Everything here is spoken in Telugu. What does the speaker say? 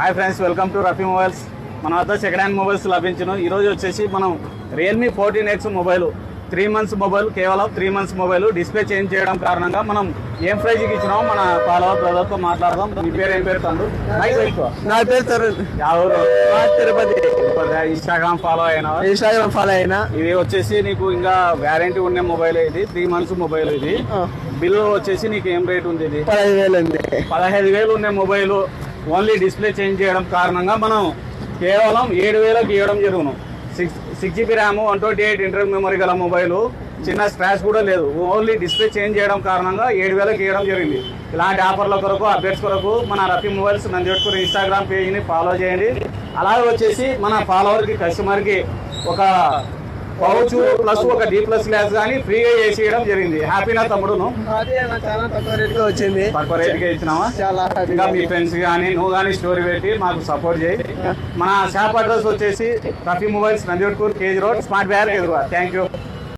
Hi friends, welcome to Rafi mobiles. మన వద్ద సెకండ్ హ్యాండ్ మొబైల్స్ లభించును. ఈరోజు వచ్చేసి మనం Realme 14X mobile 3 months mobile, కేవలం 3 months మొబైల్ డిస్ప్లే చేంజ్ చేయడం కారణంగా మనం ఏం ప్రైజ్కి ఇచ్చినామో మన ఫాలోవర్ బ్రదర్తో మాట్లాడదాం. మీ పేరు ఏం పేరు తండ్రి? నా పేరు తరుణ్. ఎవరు? తిరుపతి. ఇన్స్టాగ్రామ్ ఫాలో అయినా. ఇది వచ్చేసి నీకు ఇంకా వ్యారంటీ ఉన్న మొబైల్. ఇది 3 months మొబైల్. ఇది బిల్ వచ్చేసి నీకు ఏం రేట్ ఉంది? ఇది 15,000 ఉన్న మొబైల్. ఓన్లీ డిస్ప్లే చేంజ్ చేయడం కారణంగా మనం కేవలం 7,000కి ఇవ్వడం జరుగును. 6GB ర్యామ్, 128 ఇంటర్నల్ మెమరీ గల మొబైల్. చిన్న స్క్రాచ్ కూడా లేదు. ఓన్లీ డిస్ప్లే చేంజ్ చేయడం కారణంగా 7,000కి ఇవ్వడం జరిగింది. ఇలాంటి ఆఫర్ల కొరకు, అప్డేట్స్ కొరకు మన రఫీ మొబైల్స్ నందివట్కూరు ఇన్స్టాగ్రామ్ పేజ్ని ఫాలో చేయండి. అలాగే వచ్చేసి మన ఫాలోవర్కి, కస్టమర్కి ఒక పౌచ్ ప్లస్ ఒక D+ గ్లాస్ కానీ ఫ్రీగా చేసి ఇవ్వడం జరిగింది. హ్యాపీనా తమ్ముడును? చాలా తక్కువ రేట్గా వచ్చింది. తక్కువ రేట్గా ఇచ్చినావా? చాలా ఇంకా మీ ఫ్రెండ్స్ కానీ నువ్వు కానీ స్టోరీ పెట్టి మాకు సపోర్ట్ చేయి. మన షాప్ అడ్రస్ వచ్చేసి Rafi mobiles, Nandivatkuru, KG road, smart బ్యార్ ఎదురుగా. Thank you.